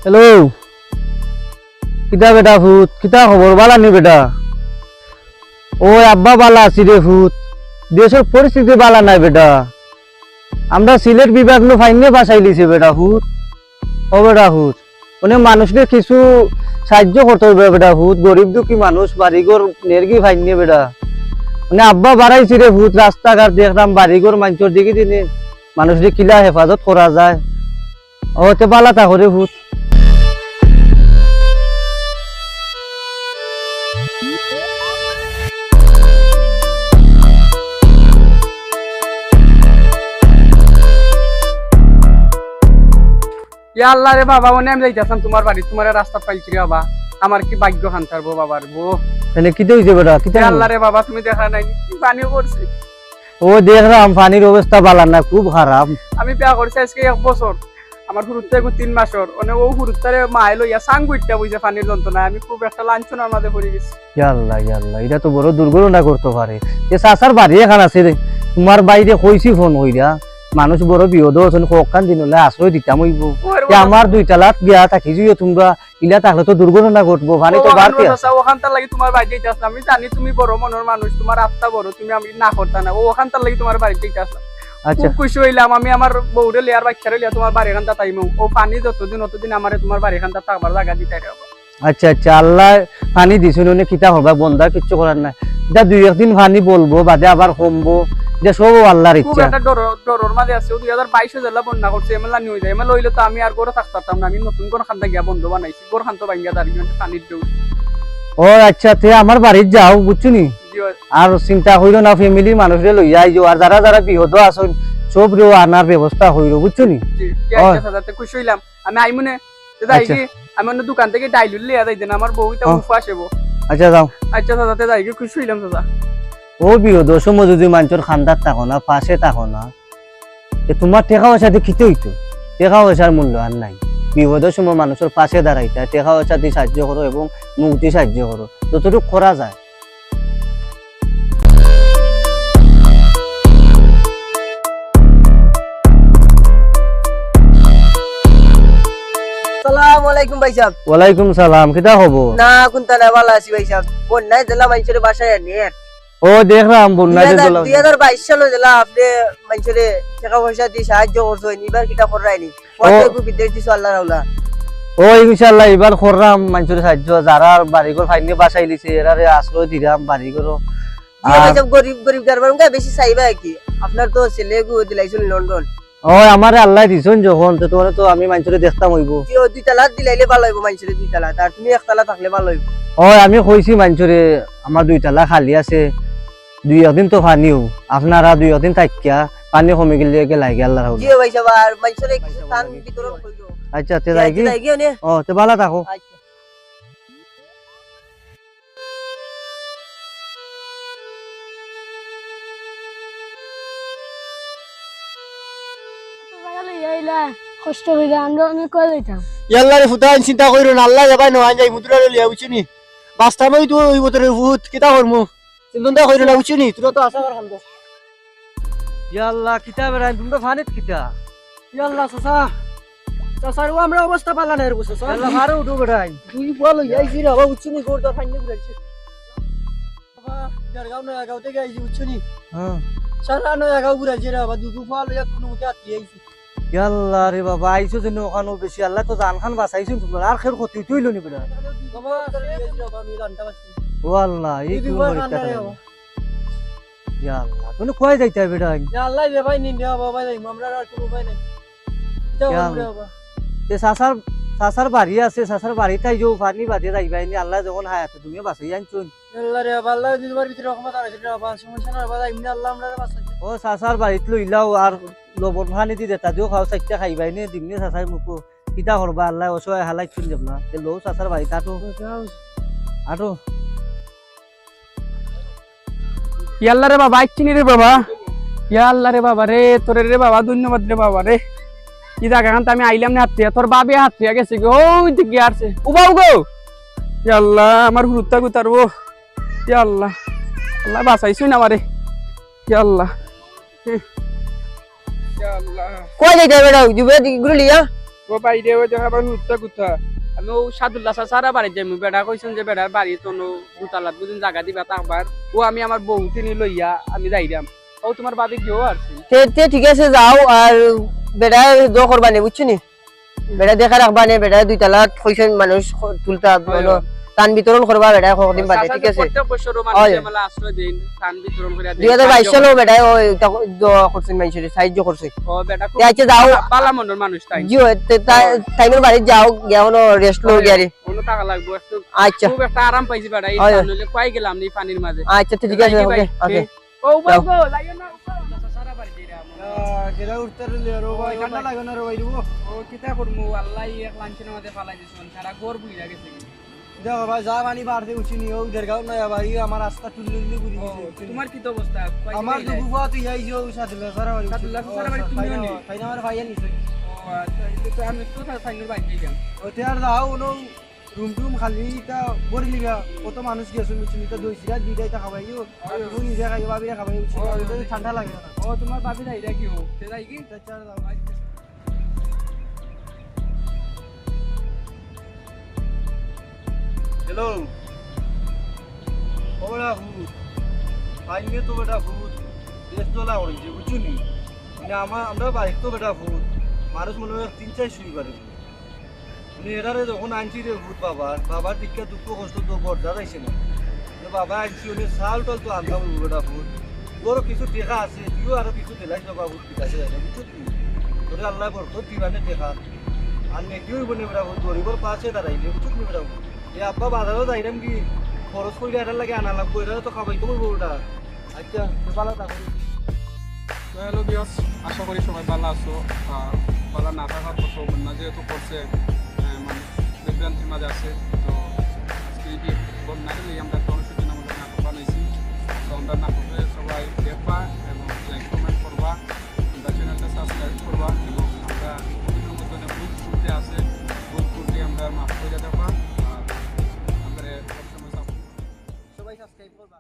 Hello, কিতা বেটা ফুত, কিতা খবর বালা নি বেটা? ও আব্বা বালা আছি রে ফুত, দেশের পরিস্থিতি বালা নাই বেটা। আমরা সিলেট বিভাগ নো ফাইনে বাসাই লিছি বেটা ফুত। ও বেটা ফুত, মানে মানুষকে কিছু সাহায্য করতে হবে বেটা ফুত, গরিব দুঃখী মানুষ বাড়িঘর নেরগি ফাইনে বেটা। মানে আব্বা বাড়াইছি রে ফুত, রাস্তাঘাট দেখলাম বাড়িঘর মানুষের দিকে দিনে মানুষকে কিলা হেফাজত করা যায়। ও তে বালা থাকো রে ফুত। ইয়া আল্লাহ রে বাবা, মনে আমি যাইতাম তোমার বাড়ি, তোমার রাস্তা পাইছি রে বাবা। আমার কি ভাগ্য খান্তার বো বাবার বো। তাহলে কিতে হইছে বেটা? কিতে আল্লাহ রে বাবা, তুমি দেখা নাই কি পানি পড়ছে। ও দেখলাম পানির অবস্থা বালা না, খুব খারাপ। আমি বিয়া করছি আজকে 1 বছর, আমার হুরুতে 3 মাসর। মানে ও হুরুতারে মায় লইয়া সাং গুইটা বুঝে পানির যন্ত্রণা, আমি খুব একটা লাঞ্ছনার মাঝে পড়ে গেছি। আল্লাহ আল্লাহ, এটা তো বড় দুর্ঘটনা করতে পারে। যে চাচার বাড়ি এখান আছে রে, তোমার বাইরে কইছি ফোন হইরা, মানুষ বড় বিপদ হচ্ছেন, কখন দিন হলে আশ্রয় দিতাম হইব। আমার 2 তালাত গিয়া থাকি যদিও তোমরা ইলা থাকলে তো দুর্ঘটনা ঘটবো, পানি তো বাড়তে ওখানটার লাগি তোমার বাড়ি যাইতে আমি জানি তুমি বড় মনের মানুষ, তোমার আত্মা বড়, তুমি আমি না করতা না। ও ওখানটার লাগি তোমার বাড়ি যাইতে আসলাম। আচ্ছা, খুশি হইলাম আমি আমার বউরে লিয়ার বাচ্চারে লিয়া তোমার বাড়ি এখানটা তাইমু। ও পানি যতদিন অতদিন আমারে তোমার বাড়ি এখানটা থাকবার জায়গা দিতে হবে। আচ্ছা আচ্ছা, আল্লাহ পানি দিছিল নে, কিতা হবা বন্ধা কিচ্ছু করার নাই। যা 2-1 দিন পানি বলবো, বাদে আবার কমবো, যে সব আল্লাহর খুব ইচ্ছা। একটা ডরর মাঝে আছে। 2022 জেলা বন্যা করছে, এমএলএ নিয়ে যায়। এমএলএ হইলে তো আমি আর ঘরে থাকতাম না। আমি নতুন ঘর খান্তা গিয়া বন্ধ বানাইছি, ঘর খান্ত ভাঙ্গিয়া দাঁড়িয়ে পানির ঢেউ। ও আচ্ছা, তে আমার বাড়ির যাও বুঝছো নি, আর চিন্তা হইলো না, ফ্যামিলির মানুষরে লইয়া আইজো, আর যারা যারা বিহদ আসন সব রেও আনার ব্যবস্থা হইলো, বুঝছো নি? খুশি হইলাম আমি আইমুনে যাই কি, আমি অন্য দোকান থেকে ডাইলুল লিয়া যাই দেন, আমার বউটা উপাস এবো। আচ্ছা যাও। আচ্ছা দাদাতে যাই কি, খুশি হইলাম দাদা। ও বিহদ সময় যদি মানুষের খান্দার থাকো না, পাশে থাকো না, তোমার টেকা পয়সা দিয়ে খিতে হইতো। টেকা পয়সার মূল্য আর নাই। বিপদের সময় মানুষের পাশে দাঁড়াইতে টেকা পয়সা দিয়ে সাহায্য করো এবং মুখ দিয়ে সাহায্য করো, যতটুকু করা যায়। আসসালামু আলাইকুম ভাই সাহেব। ওয়ালাইকুম সালাম, কিটা খবর? না কোনটা না ভালো আছি ভাই সাহেব। বন্যায় জেলা মানুষের বাসায় নিয়ে ও দেখলাম বন্যায় 2022 সালে জেলা আপনি মানুষের টাকা পয়সা দিয়ে সাহায্য করছেন, এবার কিটা করাইনি কত বিদেশ দিছো আল্লাহ রাউলা। ও ইনশাআল্লাহ এবার করলাম মানুষের সাহায্য, যারা বাড়িঘর ফাইনে বাসাই লিছে এরারে আশ্রয় দিলাম বাড়িঘর। গরিব গরিব গারবার বেশি চাইবা কি? আপনার তো ছেলে গো দিলাইছিল লন্ডন। ও আমার আল্লাহ দিছেন যখন, তো তোরে তো আমি মানুষের দেখতাম হইব। 2 তালা দিলাইলে ভালো হইব, মানুষের 2 তালা, আর তুমি 1 তালা থাকলে ভালো হইব। ও আমি কইছি মানুষরে আমার 2 তালা খালি আছে, 2-1 দিন তো পানিও, আপনারা 2-1 দিন থাকিয়া পানি কমে গেলে লাগে আল্লাহ রাউলা। জি ভাই সাহেব, আর মানুষের কিছু স্থান বিতরণ কইরো। আচ্ছা তে যাই কি? ও তে ভালো থাকো। আচ্ছা কষ্ট হইলে আমরা অনেক করে যাইতাম। ইয়াল্লারে ফুটাইন চিন্তা কইরো না, আল্লাহ যাবাই না যাই মুদ্রা লিয়া বুঝছিনি। বাস্তামই তো ওই বতরে ভূত কিতা করমু, চিন্তা কইরো না বুঝছিনি। তোরা তো আশা কর খান্দ। ইয়া আল্লাহ, কিতা বেরাই তোমরা ফানিত কিতা? ইয়াল্লাহ চাচা, চাচার আমরা অবস্থা পালা না বুঝছো। আল্লাহ হারে উঠো বেরাই। তুই বলো আইছি রে বাবা বুঝছিনি, গোর তো ফাইনে ঘুরাইছে বাবা। জড়গাঁও নয়া গাঁও থেকে আইছি বুঝছিনি। হ্যাঁ সারা নয়া গাঁও ঘুরাইছে রে বাবা, দুধু ফল ইয়া কোনো মতে আটকে আইছি। ইয়া আল্লাহ রে বাবা, আইছো যেন ওখানে বেশি, আল্লাহ তো জান খান বাঁচাইছো তোমরা, আর খের ক্ষতি তুইলো নি বেটা। বাবা আমি জানতে পারছি। ও আল্লাহ, এই কি দুই পরীক্ষা রে করে। বাবা। ইয়া আল্লাহ, তুমি কই যাইতা বেটা? আল্লাহ রে ভাই নিন রে বাবা, যাই আমরা আর কোনো উপায় নাই। যাও রে বাবা। তে সাসার বাড়ি আছে, সাসার বাড়িতে আইজো, পানি বাদে যাইবাইনি, আল্লাহ যখন হায়াতে তুমি বাঁচাই আনছুন। আল্লাহ রে বাবা, আল্লাহ যদি তোমার ভিতরে রহমত আছে রে বাবা, সমস্যা না বাবা, এমনি আল্লাহ আমরা বাঁচাইছে। ও সাসার বাড়িত লইলাও, আর লবণ পানি দি দেতা দিও, খাও চাইতে খাইবাইনি, দিমনি সাসার মুখো কিতা করবা, আল্লাহ অসহায় হালাই চুন যাব না। তে লো সাসার বাড়িতে আটো আটো। ইয়া আল্লাহ রে বাবা, আইছিনি রে বাবা। ইয়া আল্লাহ রে বাবা রে, তোরে রে বাবা ধন্যবাদ রে বাবা রে। কি জায়গা খান আমি আইলাম না হাতিয়া, তোর বাবে হাতিয়া গেছে গো, ওই দিকে আসছে উবাও গো। ইয়া আল্লাহ, আমার হুরুত্তা গুতারবো। ইয়া আল্লাহ, আল্লাহ বাঁচাইছুন আমারে। ইয়া আল্লাহ, ইয়া আল্লাহ কই যাইতা বেটা দিবে গুলো লিয়া ও বাইরে ওই দেখা পার হুত্তা গুত্তা আমি ও সাদুল্লাহ সারা বাড়ি যাইমু বেটা কইছেন যে বেটার বাড়ি তো দুতালাত বুঝুন জায়গা দিবা তাকবার ও আমি আমার বউ তিনি লইয়া আমি যাইরাম ও তোমার বাবি কিও আসছে তে ঠিক আছে যাও আর বেটা দো করবা নে বুঝছনি বেটা দেখা রাখবা নে বেটা দুই তালাত কইছেন মানুষ তুলতা বলো তান বিতরণ করবা বেটা কদিন বাদে ঠিক আছে প্রত্যেক বছর মানুষে মেলা আশ্রয় দেন তান বিতরণ করে দেন 2022 সালে বেটা ওই করছেন মানুষের সাহায্য করছে ও বেটা তে আচ্ছা যাও পালা মন্ডল মানুষ তাই জিও টাইমের বাড়ি যাও গিয়ানো রেস্ট লো গিয়ারে কোনো টাকা লাগবে একটু আচ্ছা খুব একটা আরাম পাইছি বেটা এই নইলে কই গেলাম নি পানির মাঝে আচ্ছা ঠিক আছে ওকে ওকে ও বাবু লাইও না সারা বাড়ি দিরা গেলা উঠতে রইলে আর ভাই ঠান্ডা লাগে না রে ভাই দিব ও কিতা করমু আল্লাহ এক লাঞ্চের মধ্যে ফালাই দিছুন সারা গোর বুইরা গেছে দেখো ভাই যা পানি বাড়তে উঠিনি ও দেরগাঁও না ভাই আমার রাস্তা টুললি বুঝি তোমার কি তো অবস্থা আমার তো বুবা তুই আইছো সাদুল্লাহ সারা বাড়ি সাদুল্লাহ সারা বাড়ি তুমিও নি তাই না আমার ভাইয়া নিছে ও আচ্ছা এটা তো আমি তো সাইনের বাইরে যাই ওতে আর যাও নো রুম টুম খালি তা বড়ি লিগা কত মানুষ গেছে মিছিল তা দই সিরা দিদাইতা খাবাইও আর তুমি নিজে খাই বাবিরা খাবাই ঠান্ডা লাগে না ও তোমার বাবি যাইরা কি হো তে যাই কি চার যাও হ্যালো ওরা ভূত আইনে তো বেটা ভূত দেশ তোলা হয়েছে বুঝুনি মানে আমরা বাইক তো বেটা ভূত মানুষ মনে হয় 3-4 শুই পারে মানে এটারে যখন আনছি রে ভূত বাবার দিকটা দুঃখ কষ্ট তো বর্দা যাইছে না বাবা আনছি উনি চাল টাল তো আনতাম বেটা ভূত বড় কিছু টেকা আছে তুইও আরো কিছু দিলাই যাবা ভূত বিকাশে যায় না বুঝছো তুমি তোরে আল্লাহ বরকত দিবানে টেকা আর নেকিও বনে বেটা ভূত গরিবর পাশে দাঁড়াইলে বুঝছো তুমি বেটা ভূত এ আব্বা বাজারও যাইরাম কি খরচ করে এটার লাগে আনা লাগবো এটা তো খাবাই তো বলবো ওটা আচ্ছা তো ভালো থাকো হ্যালো বিয়স আশা করি সবাই ভালো আছো ভালো না থাকার কথা বন্যা যেহেতু করছে মানে বিভ্রান্তির মাঝে আছে তো আজকে এই বন্যাকে নিয়ে আমরা একটা অনুশীলন আমাদের নাটক বানাইছি তো আমরা নাটকে সবাই দেখবা এবং লাইক কমেন্ট করবা আমরা চ্যানেলটা সাবস্ক্রাইব করবা এবং আমরা বিভিন্ন মতন ভুল করতে আছে ভুল করতে আমরা মাফ করে দেবা আর আমরা সবসময় সবাই সাবস্ক্রাইব করবা